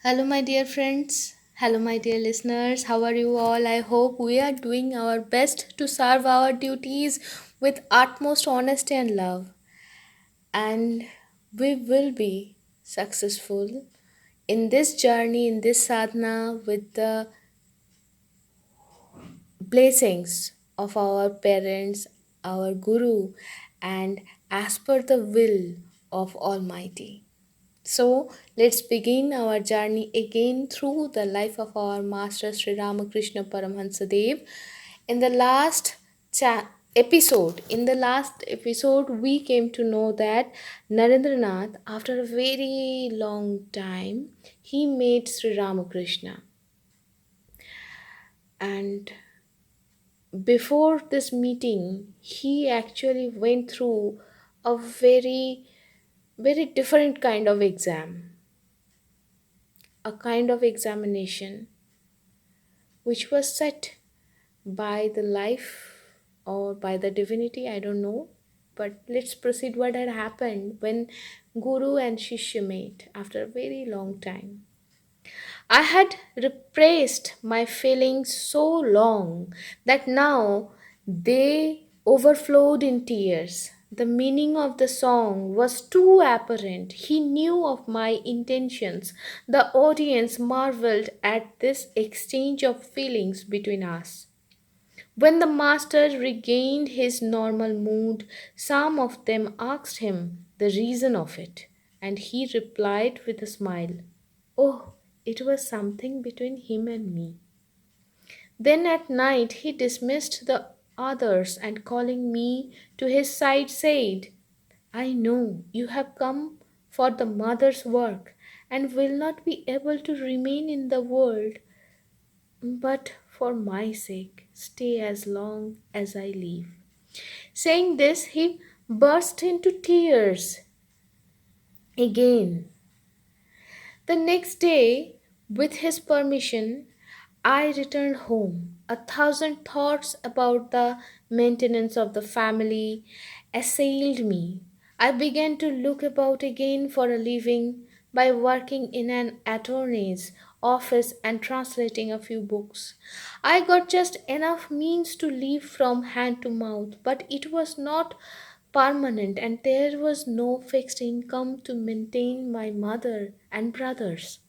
Hello, my dear friends. Hello, my dear listeners. How are you all? I hope we are doing our best to serve our duties with utmost honesty and love. And we will be successful in this journey, in this sadhana, with the blessings of our parents, our Guru, and as per the will of Almighty. So let's begin our journey again through the life of our Master Sri Ramakrishna Paramhansa Dev. In the last episode, we came to know that Narendra, after a very long time, he met Sri Ramakrishna, and before this meeting, he actually went through a very different kind of exam, a kind of examination which was set by the life or by the divinity, I don't know. But let's proceed what had happened when Guru and Shishya met after a very long time. I had repressed my feelings so long that now they overflowed in tears. The meaning of the song was too apparent. He knew of my intentions. The audience marveled at this exchange of feelings between us. When the master regained his normal mood, some of them asked him the reason of it, and he replied with a smile, "Oh, it was something between him and me." Then at night he dismissed the others and calling me to his side said, "I know you have come for the mother's work and will not be able to remain in the world, but for my sake stay as long as I live." Saying this, he burst into tears again. The next day, with his permission, I returned home. A thousand thoughts about the maintenance of the family assailed me. I began to look about again for a living by working in an attorney's office and translating a few books. I got just enough means to live from hand to mouth, but it was not permanent and there was no fixed income to maintain my mother and brothers.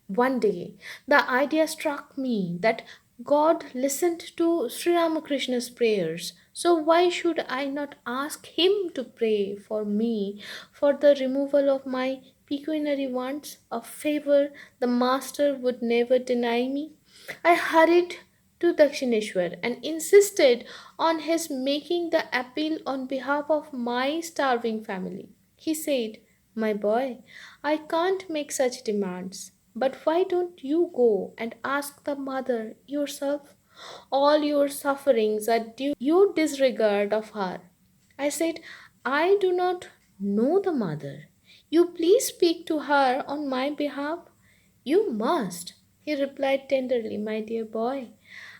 One day, the idea struck me that God listened to Sri Ramakrishna's prayers. So, why should I not ask him to pray for me for the removal of my pecuniary wants, a favor the Master would never deny me? I hurried to Dakshineshwar and insisted on his making the appeal on behalf of my starving family. He said, "My boy, I can't make such demands. But why don't you go and ask the mother yourself? All your sufferings are due your disregard of her." I said, "I do not know the mother. You please speak to her on my behalf." "You must," he replied tenderly, "my dear boy.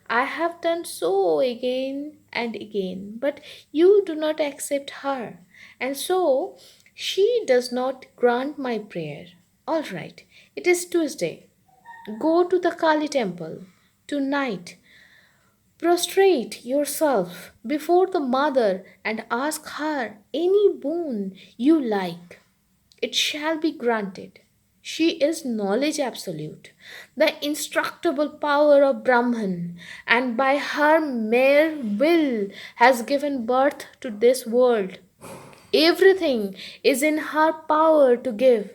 I have done so again and again, but you do not accept her, and so she does not grant my prayer. All right, it is Tuesday. Go to the Kali temple tonight. Prostrate yourself before the mother and ask her any boon you like. It shall be granted. She is knowledge absolute, the instructible power of Brahman, and by her mere will has given birth to this world. Everything is in her power to give."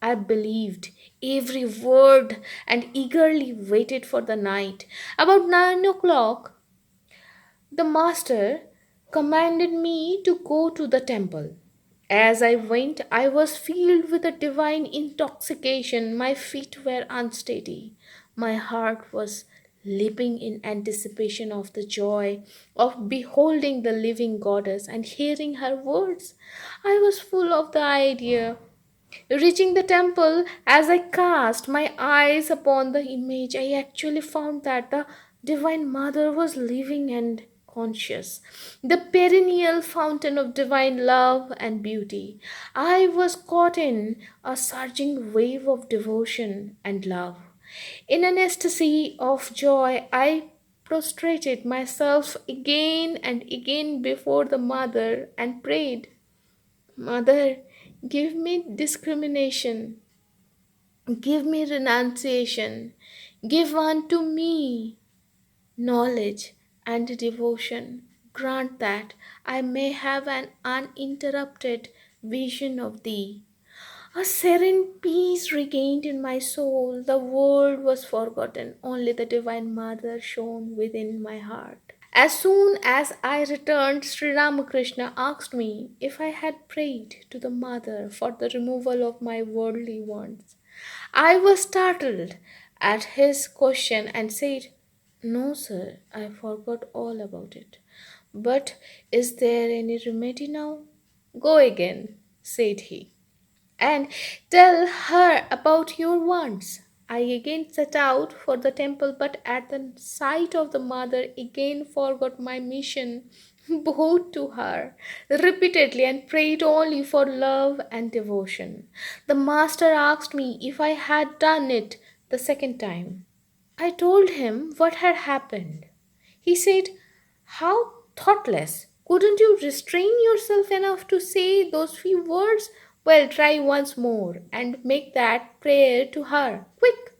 I believed every word and eagerly waited for the night. About 9 o'clock, the master commanded me to go to the temple. As I went, I was filled with a divine intoxication. My feet were unsteady. My heart was leaping in anticipation of the joy of beholding the living goddess and hearing her words. I was full of the idea. Reaching the temple, as I cast my eyes upon the image, I actually found that the Divine Mother was living and conscious, the perennial fountain of divine love and beauty. I was caught in a surging wave of devotion and love. In an ecstasy of joy, I prostrated myself again and again before the Mother and prayed, Mother, give me discrimination, give me renunciation, give unto me knowledge and devotion. Grant that I may have an uninterrupted vision of Thee. A serene peace regained in my soul. The world was forgotten, only the Divine Mother shone within my heart. As soon as I returned, Sri Ramakrishna asked me if I had prayed to the Mother for the removal of my worldly wants. I was startled at his question and said, No, sir, I forgot all about it. But is there any remedy now? Go again, said he, and tell her about your wants. I again set out for the temple, but at the sight of the mother, again forgot my mission, bowed to her repeatedly, and prayed only for love and devotion. The master asked me if I had done it the second time. I told him what had happened. He said, How thoughtless! Couldn't you restrain yourself enough to say those few words? Well, try once more and make that prayer to her. Quick!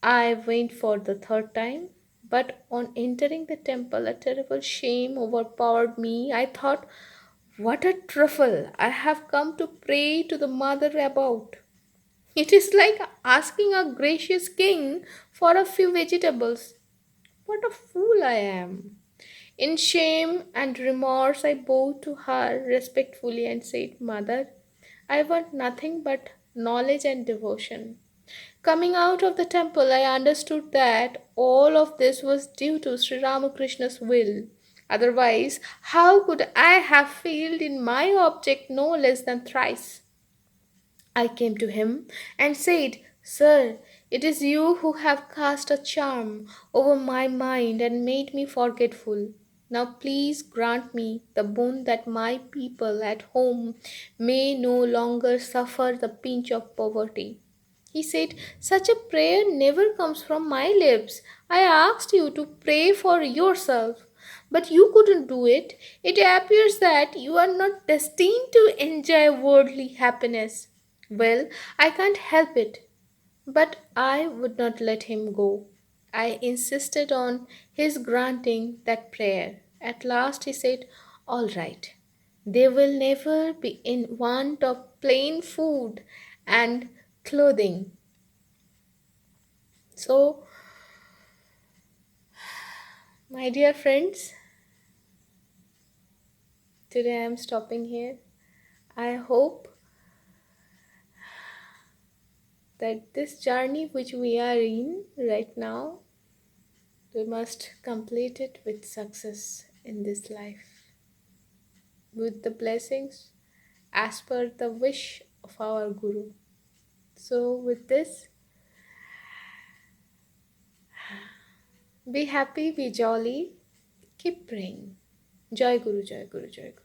I went for the third time, but on entering the temple, a terrible shame overpowered me. I thought, What a truffle I have come to pray to the mother about. It is like asking a gracious king for a few vegetables. What a fool I am! In shame and remorse, I bowed to her respectfully and said, Mother, I want nothing but knowledge and devotion. Coming out of the temple, I understood that all of this was due to Sri Ramakrishna's will. Otherwise, how could I have failed in my object no less than thrice? I came to him and said, Sir, it is you who have cast a charm over my mind and made me forgetful. Now please grant me the boon that my people at home may no longer suffer the pinch of poverty. He said, Such a prayer never comes from my lips. I asked you to pray for yourself, but you couldn't do it. It appears that you are not destined to enjoy worldly happiness. Well, I can't help it. But I would not let him go. I insisted on his granting that prayer. At last he said, All right, they will never be in want of plain food and clothing. So, my dear friends, today I am stopping here. I hope that this journey which we are in right now, we must complete it with success in this life, with the blessings as per the wish of our Guru. So, with this, be happy, be jolly, keep praying. Jai Guru, Jai Guru, Jai Guru.